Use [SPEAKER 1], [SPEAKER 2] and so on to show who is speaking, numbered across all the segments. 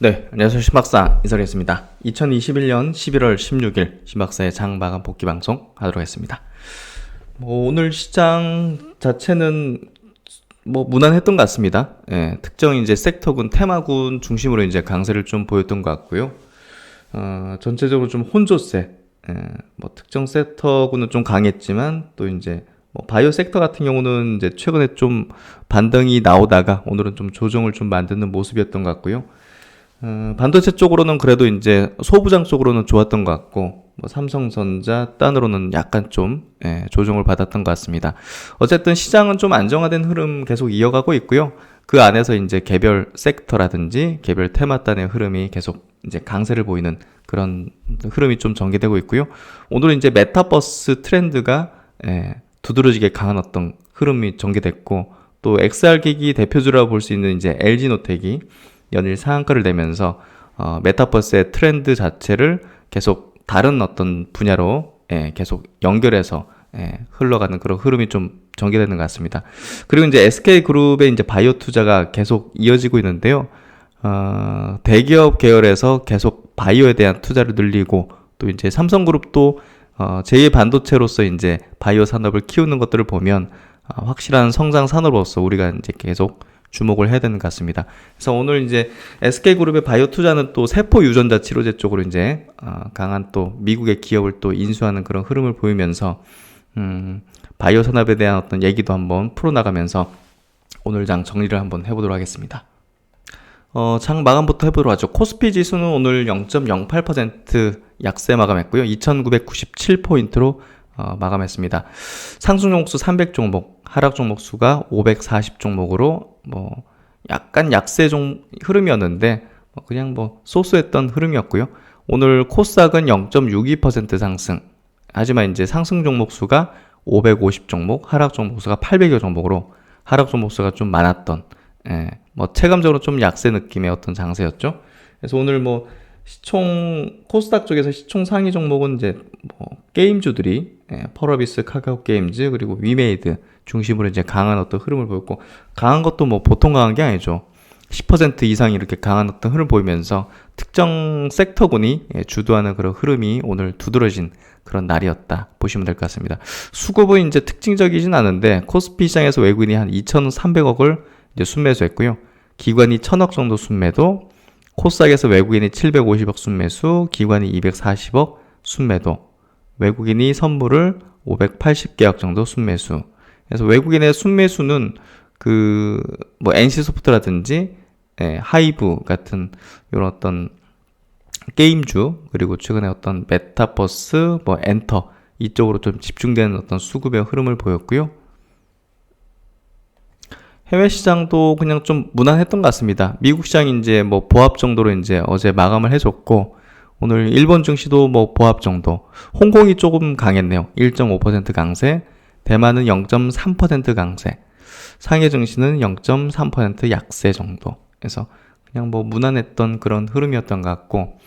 [SPEAKER 1] 네, 안녕하세요. 신박사 이설이었습니다. 2021년 11월 16일 신박사의 장 마감 복귀 방송 하도록 하겠습니다. 오늘 시장 자체는 무난했던 것 같습니다. 예, 특정 이제 섹터군, 테마군 중심으로 이제 강세를 좀 보였던 것 같고요. 전체적으로 좀 혼조세, 특정 섹터군은 좀 강했지만 또 이제 바이오 섹터 같은 경우는 이제 최근에 좀 반등이 나오다가 오늘은 좀 조정을 좀 만드는 모습이었던 것 같고요. 반도체 쪽으로는 그래도 이제 소부장 쪽으로는 좋았던 것 같고, 삼성전자 딴으로는 약간 좀 조정을 받았던 것 같습니다. 어쨌든 시장은 좀 안정화된 흐름 계속 이어가고 있고요. 그 안에서 이제 개별 섹터라든지 개별 테마 단의 흐름이 계속 이제 강세를 보이는 그런 흐름이 좀 전개되고 있고요. 오늘은 이제 메타버스 트렌드가 두드러지게 강한 어떤 흐름이 전개됐고, 또 XR 기기 대표주라고 볼 수 있는 이제 LG노텍이 연일 상한가를 내면서 메타버스의 트렌드 자체를 계속 다른 어떤 분야로 계속 연결해서 흘러가는 그런 흐름이 좀 전개되는 것 같습니다. 그리고 이제 SK그룹의 이제 바이오 투자가 계속 이어지고 있는데요. 대기업 계열에서 계속 바이오에 대한 투자를 늘리고, 또 이제 삼성그룹도 제2의 반도체로서 이제 바이오 산업을 키우는 것들을 보면 확실한 성장 산업으로서 우리가 이제 계속 주목을 해야 되는 것 같습니다. 그래서 오늘 이제 SK그룹의 바이오 투자는 또 세포 유전자 치료제 쪽으로 이제 강한 또 미국의 기업을 또 인수하는 그런 흐름을 보이면서 바이오 산업에 대한 어떤 얘기도 한번 풀어나가면서 오늘 장 정리를 한번 해보도록 하겠습니다. 장 마감부터 해보도록 하죠. 코스피 지수는 오늘 0.08% 약세 마감했고요. 2997포인트로 마감했습니다. 상승 종목수 300종목, 하락 종목 수가 540종목으로 약간 약세 흐름이었는데 그냥 소소했던 흐름이었고요. 오늘 코스닥은 0.62% 상승. 하지만 이제 상승 종목 수가 550종목, 하락 종목 수가 800여 종목으로 하락 종목 수가 좀 많았던, 체감적으로 좀 약세 느낌의 어떤 장세였죠. 그래서 오늘 코스닥 쪽에서 시총 상위 종목은 이제 게임주들이 펄어비스, 카카오 게임즈, 그리고 위메이드 중심으로 이제 강한 어떤 흐름을 보였고, 강한 것도 보통 강한 게 아니죠. 10% 이상이 이렇게 강한 어떤 흐름을 보이면서 특정 섹터군이 주도하는 그런 흐름이 오늘 두드러진 그런 날이었다 보시면 될 것 같습니다. 수급은 이제 특징적이진 않은데 코스피 시장에서 외국인이 한 2,300억을 이제 순매수했고요. 기관이 1,000억 정도 순매도, 코스닥에서 외국인이 750억 순매수, 기관이 240억 순매도, 외국인이 선물을 580개억 정도 순매수. 그래서 외국인의 순매수는 NC소프트라든지 하이브 같은 이런 어떤 게임주, 그리고 최근에 어떤 메타버스, 엔터 이쪽으로 좀 집중되는 어떤 수급의 흐름을 보였고요. 해외 시장도 그냥 좀 무난했던 것 같습니다. 미국 시장이 이제 보합 정도로 이제 어제 마감을 해줬고, 오늘 일본 증시도 보합 정도. 홍콩이 조금 강했네요. 1.5% 강세. 대만은 0.3% 강세. 상해 증시는 0.3% 약세 정도. 그래서 그냥 무난했던 그런 흐름이었던 것 같고,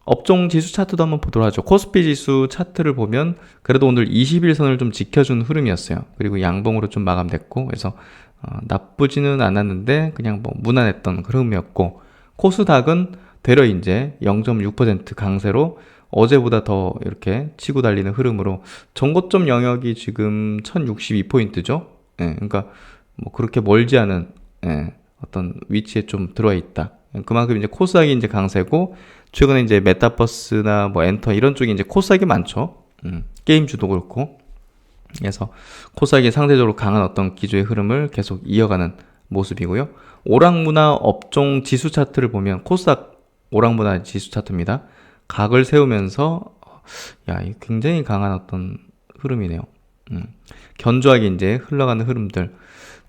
[SPEAKER 1] 업종 지수 차트도 한번 보도록 하죠. 코스피 지수 차트를 보면 그래도 오늘 21선을 좀 지켜준 흐름이었어요. 그리고 양봉으로 좀 마감됐고, 그래서 나쁘지는 않았는데 그냥 무난했던 흐름이었고, 코스닥은 되려 이제 0.6% 강세로 어제보다 더 이렇게 치고 달리는 흐름으로 전고점 영역이 지금 1062포인트죠. 그러니까 그렇게 멀지 않은 어떤 위치에 좀 들어와 있다. 그만큼 이제 코스닥이 이제 강세고, 최근에 이제 메타버스나 엔터 이런 쪽이 이제 코스닥이 많죠. 게임주도 그렇고. 그래서 코스닥이 상대적으로 강한 어떤 기조의 흐름을 계속 이어가는 모습이고요. 오락문화 업종 지수 차트를 보면 코스닥 오락문화 지수 차트입니다. 각을 세우면서 굉장히 강한 어떤 흐름이네요. 견조하게 이제 흘러가는 흐름들.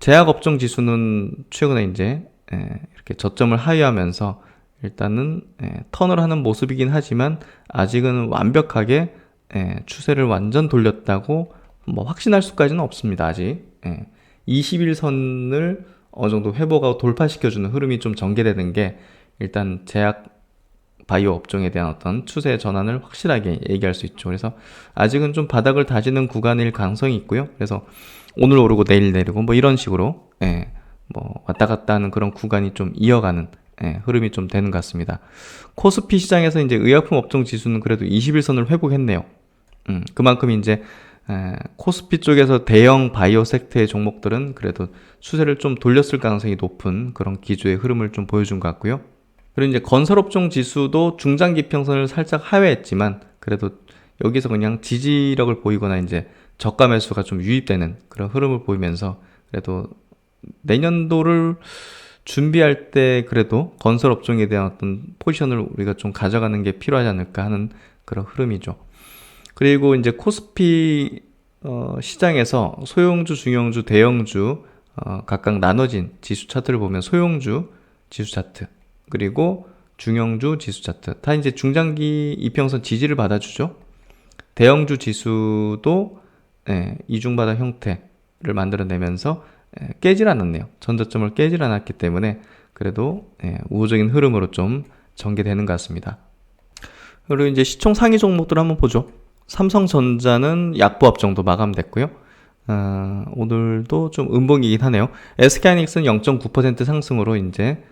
[SPEAKER 1] 제약업종 지수는 최근에 이제 이렇게 저점을 하회하면서 일단은 턴을 하는 모습이긴 하지만 아직은 완벽하게 추세를 완전 돌렸다고 확신할 수까지는 없습니다. 아직 21선을 어느 정도 회복하고 돌파시켜주는 흐름이 좀 전개되는 게 일단 제약 바이오 업종에 대한 어떤 추세 전환을 확실하게 얘기할 수 있죠. 그래서 아직은 좀 바닥을 다지는 구간일 가능성이 있고요. 그래서 오늘 오르고 내일 내리고 이런 식으로 왔다 갔다 하는 그런 구간이 좀 이어가는 흐름이 좀 되는 것 같습니다. 코스피 시장에서 이제 의약품 업종 지수는 그래도 21선을 회복했네요. 그만큼 이제 코스피 쪽에서 대형 바이오 섹터의 종목들은 그래도 추세를 좀 돌렸을 가능성이 높은 그런 기조의 흐름을 좀 보여준 것 같고요. 그리고 이제 건설업종 지수도 중장기평선을 살짝 하회했지만 그래도 여기서 그냥 지지력을 보이거나 이제 저가 매수가 좀 유입되는 그런 흐름을 보이면서 그래도 내년도를 준비할 때 그래도 건설업종에 대한 어떤 포지션을 우리가 좀 가져가는 게 필요하지 않을까 하는 그런 흐름이죠. 그리고 이제 코스피 시장에서 소형주, 중형주, 대형주 각각 나눠진 지수 차트를 보면 소형주 지수 차트 그리고 중형주 지수 차트 다 이제 중장기 이평선 지지를 받아주죠. 대형주 지수도 이중바닥 형태를 만들어내면서 깨질 않았네요. 전저점을 깨질 않았기 때문에 그래도 우호적인 흐름으로 좀 전개되는 것 같습니다. 그리고 이제 시총 상위 종목들 한번 보죠. 삼성전자는 약보합 정도 마감됐고요. 오늘도 좀 음봉이긴 하네요. SK하이닉스는 0.9% 상승으로 이제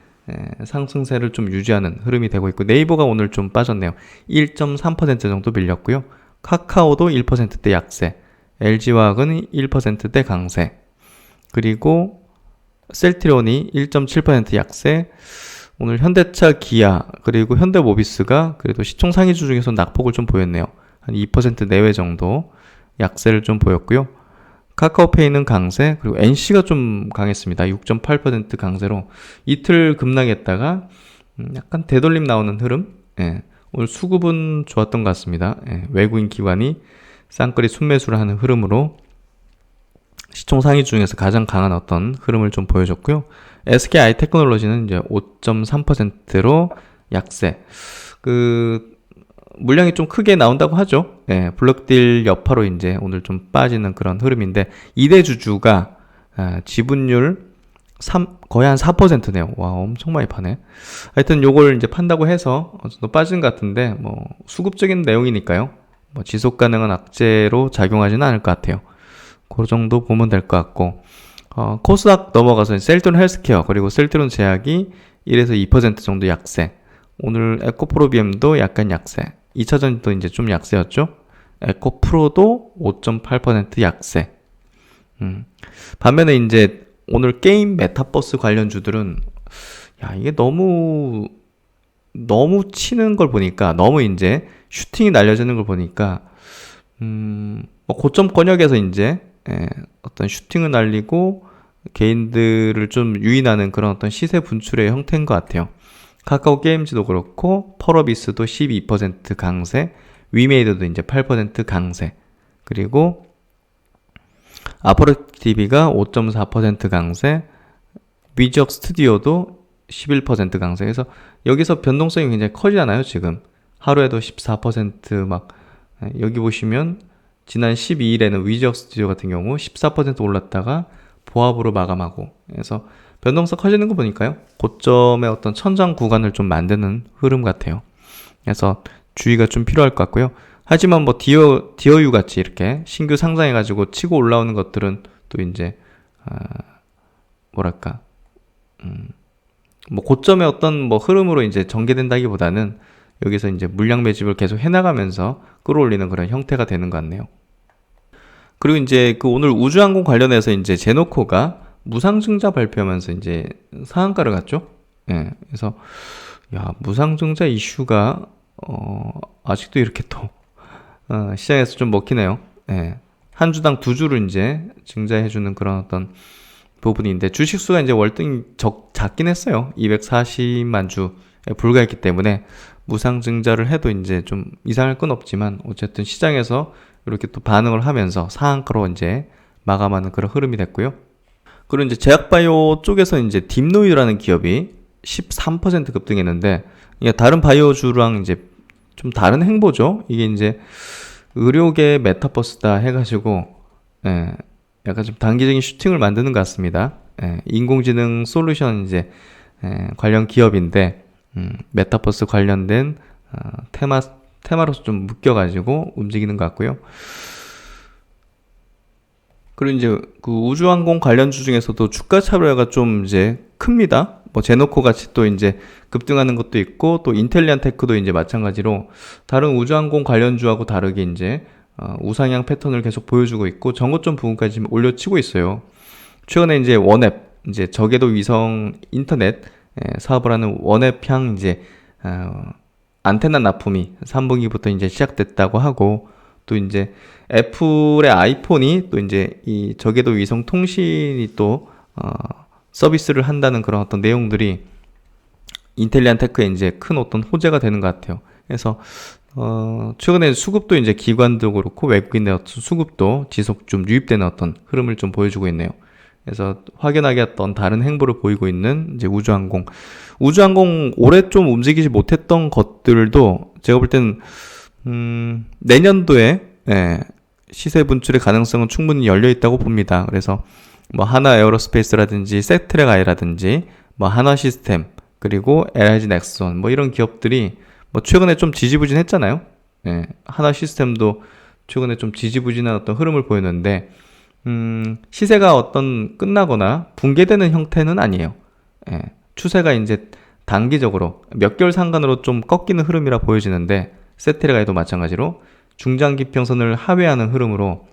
[SPEAKER 1] 상승세를 좀 유지하는 흐름이 되고 있고 네이버가 오늘 좀 빠졌네요. 1.3% 정도 밀렸고요. 카카오도 1%대 약세, LG화학은 1%대 강세, 그리고 셀트리온이 1.7% 약세, 오늘 현대차, 기아, 그리고 현대모비스가 그래도 시총 상위주 중에서 낙폭을 좀 보였네요. 한 2% 내외 정도 약세를 좀 보였고요. 카카오페이는 강세, 그리고 NC가 좀 강했습니다. 6.8% 강세로 이틀 급락했다가 약간 되돌림 나오는 흐름. 오늘 수급은 좋았던 것 같습니다. 외국인 기관이 쌍끌이 순매수를 하는 흐름으로 시총 상위 중에서 가장 강한 어떤 흐름을 좀 보여줬고요. SK하이테크놀로지는 이제 5.3%로 약세. 물량이 좀 크게 나온다고 하죠. 블록딜 여파로 이제 오늘 좀 빠지는 그런 흐름인데, 2대 주주가 지분율 거의 한 4%네요. 와, 엄청 많이 파네. 하여튼 요걸 이제 판다고 해서 어느 정도 빠진 것 같은데, 뭐, 수급적인 내용이니까요. 뭐, 지속 가능한 악재로 작용하지는 않을 것 같아요. 그 정도 보면 될 것 같고, 코스닥 넘어가서 셀트론 헬스케어, 그리고 셀트론 제약이 1에서 2% 정도 약세. 오늘 에코프로비엠도 약간 약세. 2차전도 이제 좀 약세였죠. 에코프로도 5.8% 약세. 반면에 이제 오늘 게임 메타버스 관련 주들은 이게 너무 치는 걸 보니까, 너무 이제 슈팅이 날려지는 걸 보니까 고점 권역에서 이제 어떤 슈팅을 날리고 개인들을 좀 유인하는 그런 어떤 시세 분출의 형태인 것 같아요. 카카오 게임즈도 그렇고 펄어비스도 12% 강세, 위메이드도 이제 8% 강세, 그리고 아포로TV가 5.4% 강세, 위적 스튜디오도 11% 강세. 그래서 여기서 변동성이 굉장히 커지잖아요. 지금 하루에도 14% 여기 보시면 지난 12일에는 위적 스튜디오 같은 경우 14% 올랐다가 보합으로 마감하고, 그래서 변동성 커지는 거 보니까요, 고점의 어떤 천장 구간을 좀 만드는 흐름 같아요. 그래서 주의가 좀 필요할 것 같고요. 하지만 뭐 디어유 같이 이렇게 신규 상장해가지고 치고 올라오는 것들은 또 이제 뭐 고점의 어떤 뭐 흐름으로 이제 전개된다기보다는 여기서 이제 물량 매집을 계속 해나가면서 끌어올리는 그런 형태가 되는 것 같네요. 그리고 이제 오늘 우주항공 관련해서 이제 제노코가 무상증자 발표하면서 이제 상한가를 갔죠. 그래서 무상증자 이슈가 아직도 이렇게 또 시장에서 좀 먹히네요. 한 주당 2주를 이제 증자해주는 그런 어떤 부분인데, 주식수가 이제 월등히 작긴 했어요. 240만 주에 불과했기 때문에 무상증자를 해도 이제 좀 이상할 건 없지만, 어쨌든 시장에서 이렇게 또 반응을 하면서 상한가로 이제 마감하는 그런 흐름이 됐고요. 그리고 이제 제약바이오 쪽에서 이제 딥노유라는 기업이 13% 급등했는데, 이게 다른 바이오주랑 이제 좀 다른 행보죠. 이게 이제 의료계 메타버스다 해가지고, 약간 좀 단기적인 슈팅을 만드는 것 같습니다. 인공지능 솔루션 이제 관련 기업인데, 메타버스 관련된 테마로서 좀 묶여가지고 움직이는 것 같고요. 그리고 이제 그 우주항공 관련주 중에서도 주가 차별화가 좀 이제 큽니다. 뭐 제노코 같이 또 이제 급등하는 것도 있고, 또 인텔리안 테크도 이제 마찬가지로 다른 우주항공 관련주하고 다르게 이제 우상향 패턴을 계속 보여주고 있고, 전고점 부분까지 지금 올려치고 있어요. 최근에 이제 원앱, 이제 저궤도 위성 인터넷 사업을 하는 원앱향 이제 안테나 납품이 3분기부터 이제 시작됐다고 하고, 또 이제 애플의 아이폰이 또 이제 이 저궤도 위성 통신이 또 서비스를 한다는 그런 어떤 내용들이 인텔리안 테크에 이제 큰 어떤 호재가 되는 것 같아요. 그래서 최근에 수급도 이제 기관도 그렇고 외국인의 어떤 수급도 지속 좀 유입되는 어떤 흐름을 좀 보여주고 있네요. 그래서 확연하게 어떤 다른 행보를 보이고 있는 이제 우주항공 올해 좀 움직이지 못했던 것들도 제가 볼 때는 내년도에 시세 분출의 가능성은 충분히 열려 있다고 봅니다. 그래서 뭐 하나 에어로스페이스라든지 세트랙 아이라든지 뭐 한화 시스템 그리고 LG 넥슨 뭐 이런 기업들이 뭐 최근에 좀 지지부진했잖아요. 하나 시스템도 최근에 좀 지지부진한 어떤 흐름을 보였는데 시세가 어떤 끝나거나 붕괴되는 형태는 아니에요. 추세가 이제 단기적으로 몇 개월 상간으로 좀 꺾이는 흐름이라 보여지는데, 세트랙아이도 마찬가지로 중장기평선을 하회하는 흐름으로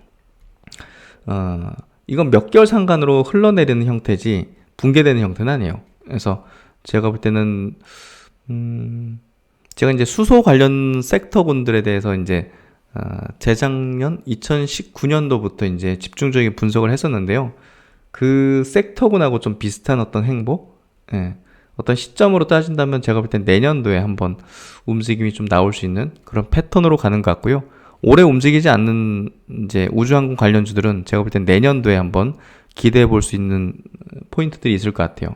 [SPEAKER 1] 이건 몇 개월 상간으로 흘러내리는 형태지 붕괴되는 형태는 아니에요. 그래서 제가 볼 때는 제가 이제 수소 관련 섹터군들에 대해서 이제 재작년 2019년도부터 이제 집중적인 분석을 했었는데요. 그 섹터군하고 좀 비슷한 어떤 행보, 어떤 시점으로 따진다면 제가 볼 땐 내년도에 한번 움직임이 좀 나올 수 있는 그런 패턴으로 가는 것 같고요. 올해 움직이지 않는 이제 우주항공 관련주들은 제가 볼 땐 내년도에 한번 기대해 볼 수 있는 포인트들이 있을 것 같아요.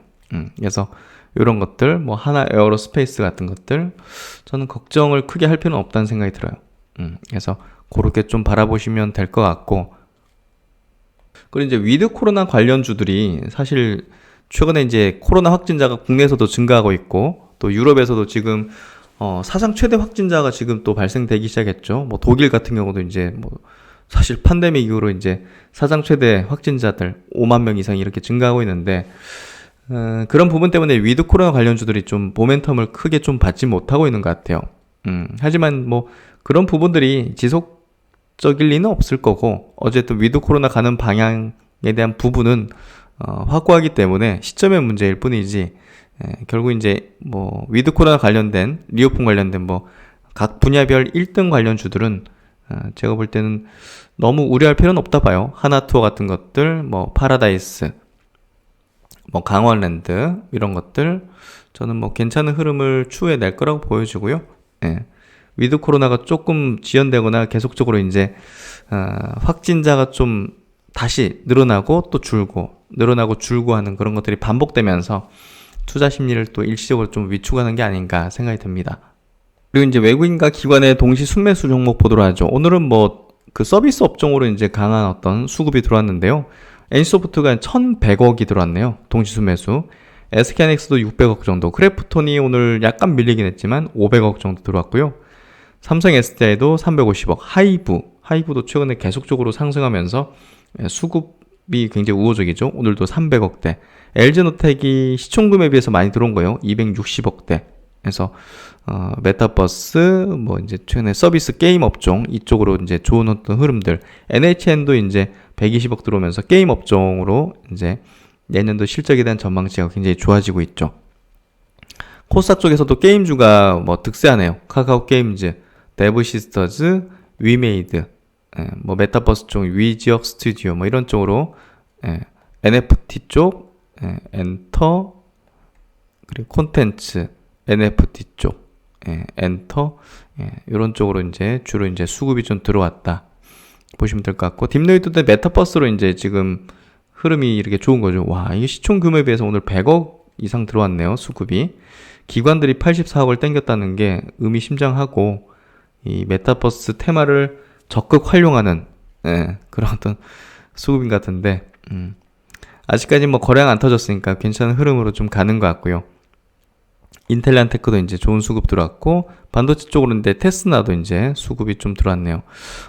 [SPEAKER 1] 그래서 이런 것들, 뭐 하나 에어로스페이스 같은 것들, 저는 걱정을 크게 할 필요는 없다는 생각이 들어요. 그래서 그렇게 좀 바라보시면 될 것 같고, 그리고 이제 위드 코로나 관련주들이 사실 최근에 이제 코로나 확진자가 국내에서도 증가하고 있고, 또 유럽에서도 지금 사상 최대 확진자가 지금 또 발생되기 시작했죠. 뭐 독일 같은 경우도 이제 뭐 사실 팬데믹 이후로 이제 사상 최대 확진자들 5만 명 이상 이렇게 증가하고 있는데, 그런 부분 때문에 위드 코로나 관련주들이 좀 모멘텀을 크게 좀 받지 못하고 있는 것 같아요. 하지만 뭐 그런 부분들이 지속적일 리는 없을 거고, 어쨌든 위드 코로나 가는 방향에 대한 부분은 확고하기 때문에 시점의 문제일 뿐이지, 결국 이제 뭐 위드 코로나 관련된 리오픈 관련된 뭐 각 분야별 1등 관련주들은 제가 볼 때는 너무 우려할 필요는 없다 봐요. 하나투어 같은 것들, 뭐 파라다이스, 뭐 강원랜드 이런 것들 저는 뭐 괜찮은 흐름을 추후에 거라고 보여지고요. 위드 코로나가 조금 지연되거나 계속적으로 이제 확진자가 좀 다시 늘어나고 또 줄고 늘어나고 줄고 하는 그런 것들이 반복되면서 투자 심리를 또 일시적으로 좀 위축하는 게 아닌가 생각이 듭니다. 그리고 이제 외국인과 기관의 동시 순매수 종목 보도록 하죠. 오늘은 뭐 그 서비스 업종으로 이제 강한 어떤 수급이 들어왔는데요. NC소프트가 1,100억이 들어왔네요. 동시 순매수. SK하이닉스도 600억 정도. 크래프톤이 오늘 약간 밀리긴 했지만 500억 정도 들어왔고요. 삼성 SDI도 350억. 하이브도 최근에 계속적으로 상승하면서 수급이 굉장히 우호적이죠. 오늘도 300억대. LG노텍이 시총금에 비해서 많이 들어온 거예요. 260억대. 그래서 메타버스, 뭐 이제 최근에 서비스 게임 업종 이쪽으로 이제 좋은 어떤 흐름들. NHN도 이제 120억 들어오면서 게임 업종으로 이제 내년도 실적에 대한 전망치가 굉장히 좋아지고 있죠. 코스닥 쪽에서도 게임주가 뭐 득세하네요. 카카오 게임즈, 데브시스터즈, 위메이드, 뭐 메타버스 쪽 위지역 스튜디오 뭐 이런 쪽으로 NFT 쪽, 엔터, 그리고 콘텐츠, NFT 쪽, 엔터, 이런 쪽으로 이제 주로 이제 수급이 좀 들어왔다 보시면 될 것 같고, 딥노이드도 메타버스로 이제 지금 흐름이 이렇게 좋은 거죠. 와, 이게 시총 규모에 비해서 오늘 100억 이상 들어왔네요. 수급이. 기관들이 84억을 땡겼다는 게 의미심장하고, 이 메타버스 테마를 적극 활용하는 그런 어떤 수급인 것 같은데, 아직까지 뭐 거래가 안 터졌으니까 괜찮은 흐름으로 좀 가는 것 같고요. 인텔리안 테크도 이제 좋은 수급 들어왔고, 반도체 쪽으로 이제 테스나도 이제 수급이 좀 들어왔네요.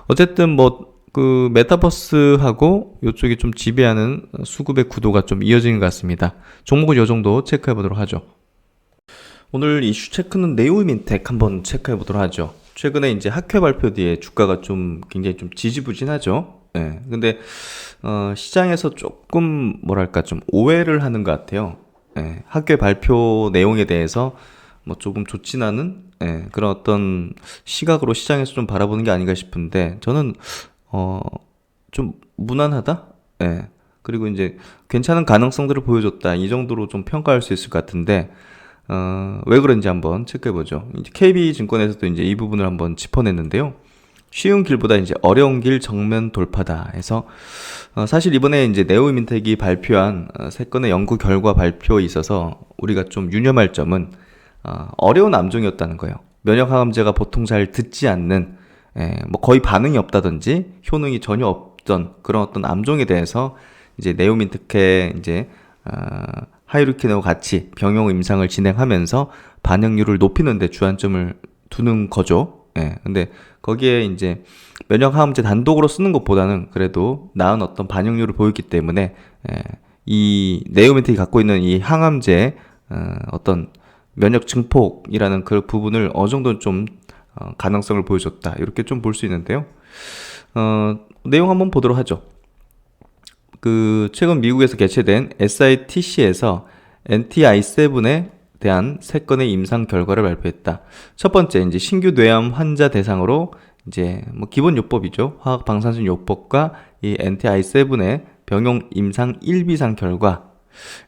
[SPEAKER 1] 어쨌든 뭐 그 메타버스하고 이쪽이 좀 지배하는 수급의 구도가 좀 이어지는 것 같습니다. 종목은 이 정도 체크해 보도록 하죠. 오늘 이슈 체크는 네오이민텍 한번 체크해 보도록 하죠. 최근에 이제 학회 발표 뒤에 주가가 좀 굉장히 좀 지지부진하죠. 예. 근데 시장에서 조금 뭐랄까 좀 오해를 하는 것 같아요. 예. 학회 발표 내용에 대해서 뭐 조금 좋진 않은 그런 어떤 시각으로 시장에서 좀 바라보는 게 아닌가 싶은데 저는 좀 무난하다. 예. 그리고 이제 괜찮은 가능성들을 보여줬다. 이 정도로 좀 평가할 수 있을 것 같은데 왜 그런지 한번 체크해보죠. 이제 KB증권에서도 이제 이 부분을 한번 짚어냈는데요. 쉬운 길보다 이제 어려운 길 정면 돌파다 해서 사실 이번에 이제 네오이민텍이 발표한 세 건의 연구 결과 발표에 있어서 우리가 좀 유념할 점은 어려운 암종이었다는 거예요. 면역 항암제가 보통 잘 듣지 않는 뭐 거의 반응이 없다든지 효능이 전혀 없던 그런 어떤 암종에 대해서 이제 네오이민텍의 이제 하이루키네와 같이 병용 임상을 진행하면서 반응률을 높이는 데 주안점을 두는 거죠. 근데 거기에 이제 면역 항암제 단독으로 쓰는 것보다는 그래도 나은 어떤 반응률을 보였기 때문에 이 네오이민텍이 갖고 있는 이 항암제 어떤 면역 증폭이라는 그 부분을 어느 정도 좀 가능성을 보여줬다. 이렇게 좀 볼 수 있는데요. 내용 한번 보도록 하죠. 그 최근 미국에서 개최된 SITC에서 NTI7에 대한 3건의 임상 결과를 발표했다. 첫 번째, 이제 신규 뇌암 환자 대상으로 이제 뭐 기본 요법이죠. 화학 방사선 요법과 이 NTI7의 병용 임상 1비상 결과.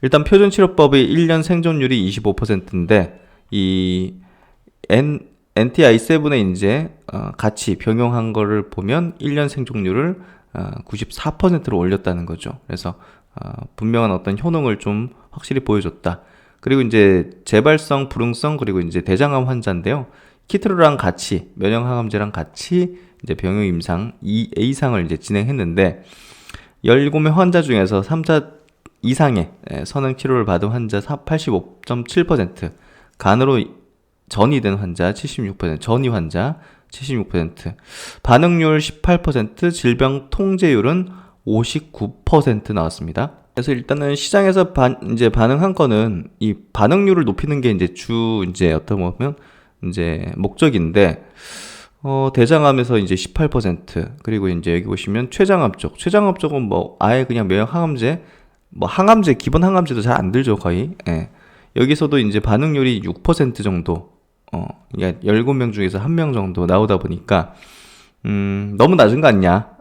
[SPEAKER 1] 일단 표준 치료법의 1년 생존율이 25%인데 이 NTI7에 이제 같이 병용한 거를 보면 1년 생존율을 94%로 올렸다는 거죠. 그래서 분명한 어떤 효능을 좀 확실히 보여줬다. 그리고 이제 재발성, 불응성, 그리고 이제 대장암 환자인데요. 키트로랑 같이, 면역항암제랑 같이 이제 병용 임상 2A상을 이제 진행했는데, 17명 환자 중에서 3차 이상의 선행 치료를 받은 환자 85.7%, 간으로 전이된 환자 76%, 전이 환자 76%, 반응률 18%, 질병 통제율은 59% 나왔습니다. 그래서 일단은 시장에서 이제 반응한 거는 이 반응률을 높이는 게 이제 이제 어떤 보면 이제 목적인데, 대장암에서 이제 18%, 그리고 이제 여기 보시면 췌장암 쪽은 뭐 아예 그냥 면역 항암제, 뭐 항암제, 기본 항암제도 잘 안 들죠, 거의. 여기서도 이제 반응률이 6% 정도, 17명 중에서 1명 정도 나오다 보니까, 너무 낮은 거 아니냐.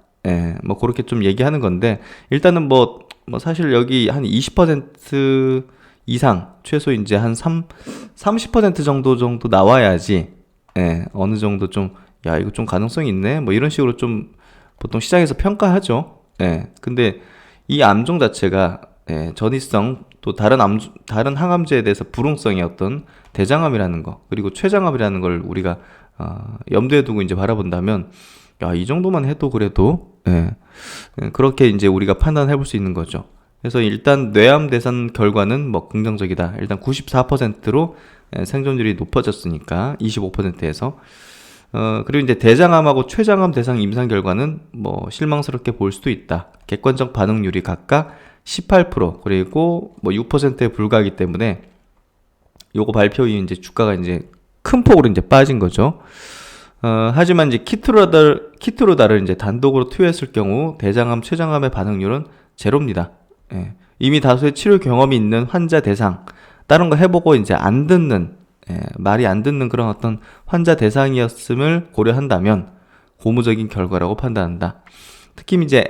[SPEAKER 1] 뭐 그렇게 좀 얘기하는 건데, 일단은 뭐 사실 여기 한 20% 이상, 최소 이제 한 30% 정도 나와야지, 어느 정도 좀, 야, 이거 좀 가능성이 있네? 뭐 이런 식으로 좀 보통 시장에서 평가하죠. 근데 이 암종 자체가, 전이성, 또 다른 항암제에 대해서 불응성이 어떤 대장암이라는 거, 그리고 췌장암이라는 걸 우리가, 염두에 두고 이제 바라본다면, 야, 이 정도만 해도 그래도, 그렇게 이제 우리가 판단해 볼 수 있는 거죠. 그래서 일단 뇌암 대상 결과는 뭐 긍정적이다. 일단 94%로 생존율이 높아졌으니까 25%에서 그리고 이제 대장암하고 췌장암 대상 임상 결과는 뭐 실망스럽게 볼 수도 있다. 객관적 반응률이 각각 18% 그리고 뭐 6%에 불과하기 때문에 요거 발표 이후 이제 주가가 이제 큰 폭으로 이제 빠진 거죠. 하지만 이제 키트로다를 이제 단독으로 투여했을 경우 대장암, 췌장암의 반응률은 제로입니다. 이미 다수의 치료 경험이 있는 환자 대상, 다른 거 해보고 이제 안 듣는, 말이 안 듣는 그런 어떤 환자 대상이었음을 고려한다면 고무적인 결과라고 판단한다. 특히 이제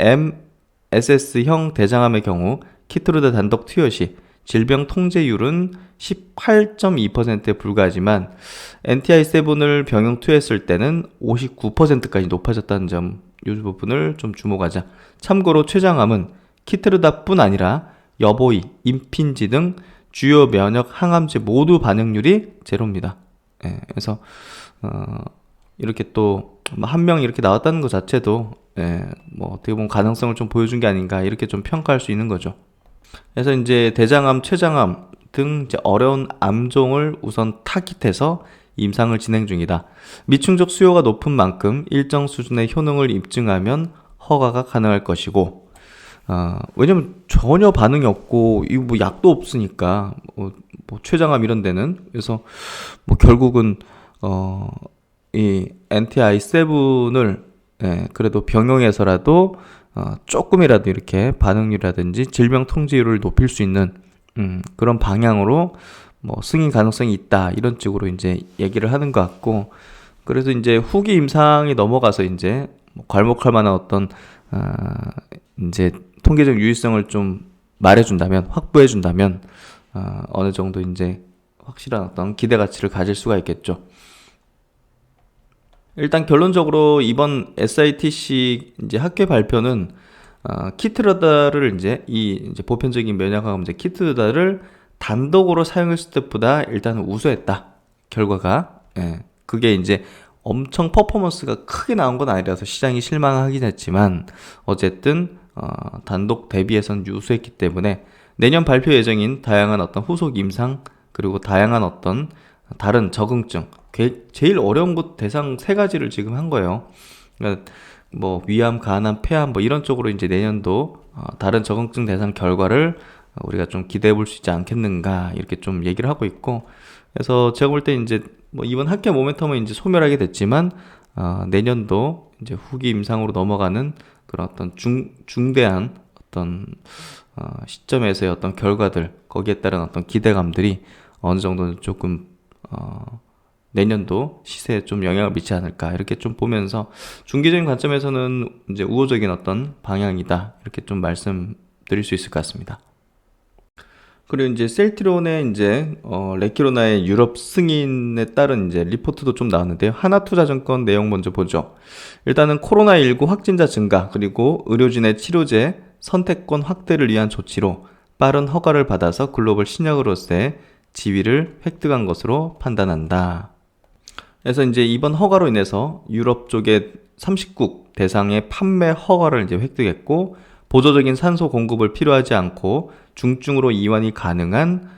[SPEAKER 1] MSS형 대장암의 경우 키트로다 단독 투여 시 질병 통제율은 18.2%에 불과하지만 NTI7을 병용 투여했을 때는 59%까지 높아졌다는 점, 이 부분을 좀 주목하자. 참고로 췌장암은 키트르다뿐 아니라 여보이, 임핀지 등 주요 면역 항암제 모두 반응률이 제로입니다. 그래서 이렇게 또 한 명 이렇게 나왔다는 것 자체도 뭐 어떻게 보면 가능성을 좀 보여준 게 아닌가 이렇게 좀 평가할 수 있는 거죠. 그래서 이제 대장암, 췌장암 등 이제 어려운 암종을 우선 타깃해서 임상을 진행 중이다. 미충족 수요가 높은 만큼 일정 수준의 효능을 입증하면 허가가 가능할 것이고, 왜냐면 전혀 반응이 없고, 이거 뭐 약도 없으니까, 뭐 췌장암 이런 데는. 그래서 뭐 결국은, 이 NTI7을, 그래도 병용해서라도, 조금이라도 이렇게 반응률이라든지 질병 통제율을 높일 수 있는, 그런 방향으로 뭐 승인 가능성이 있다. 이런 쪽으로 이제 얘기를 하는 것 같고, 그래서 이제 후기 임상이 넘어가서 이제 뭐 괄목할 만한 어떤, 이제 통계적 유의성을 좀 말해준다면, 확보해준다면, 어느 정도 이제 확실한 어떤 기대 가치를 가질 수가 있겠죠. 일단 결론적으로 이번 SITC 이제 학회 발표는, 키트라다를 이제 보편적인 면역항암제 키트라다를 단독으로 사용했을 때보다 일단 우수했다. 결과가. 그게 이제 엄청 퍼포먼스가 크게 나온 건 아니라서 시장이 실망하긴 했지만, 어쨌든 단독 대비해서는 우수했기 때문에 내년 발표 예정인 다양한 어떤 후속 임상, 그리고 다양한 어떤 다른 적응증, 제일 어려운 것 대상 세 가지를 지금 한 거예요. 그러니까 뭐 위암, 간암, 폐암 뭐 이런 쪽으로 이제 내년도 다른 적응증 대상 결과를 우리가 좀 기대해 볼 수 있지 않겠는가, 이렇게 좀 얘기를 하고 있고. 그래서 제가 볼 때 이제 뭐 이번 학회 모멘텀은 이제 소멸하게 됐지만, 내년도 이제 후기 임상으로 넘어가는 그런 어떤 중대한 어떤 시점에서의 어떤 결과들, 거기에 따른 어떤 기대감들이 어느 정도는 조금 내년도 시세에 좀 영향을 미치지 않을까, 이렇게 좀 보면서 중기적인 관점에서는 이제 우호적인 어떤 방향이다, 이렇게 좀 말씀드릴 수 있을 것 같습니다. 그리고 이제 셀트리온의 이제 레키로나의 유럽 승인에 따른 이제 리포트도 좀 나왔는데요. 하나투자증권 내용 먼저 보죠. 일단은 코로나19 확진자 증가, 그리고 의료진의 치료제 선택권 확대를 위한 조치로 빠른 허가를 받아서 글로벌 신약으로서의 지위를 획득한 것으로 판단한다. 그래서 이제 이번 허가로 인해서 유럽 쪽의 30국 대상의 판매 허가를 이제 획득했고, 보조적인 산소 공급을 필요하지 않고 중증으로 이완이 가능한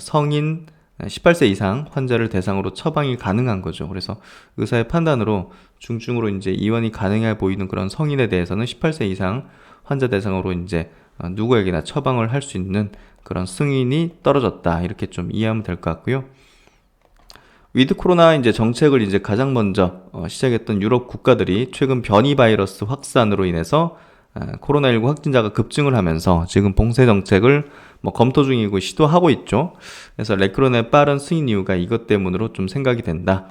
[SPEAKER 1] 성인 18세 이상 환자를 대상으로 처방이 가능한 거죠. 그래서 의사의 판단으로 중증으로 이제 이완이 가능해 보이는 그런 성인에 대해서는 18세 이상 환자 대상으로 이제 누구에게나 처방을 할 수 있는 그런 승인이 떨어졌다, 이렇게 좀 이해하면 될 것 같고요. 위드 코로나 이제 정책을 이제 가장 먼저 시작했던 유럽 국가들이 최근 변이 바이러스 확산으로 인해서 코로나19 확진자가 급증을 하면서 지금 봉쇄 정책을 뭐 검토 중이고 시도하고 있죠. 그래서 레크론의 빠른 승인 이유가 이것 때문으로 좀 생각이 된다.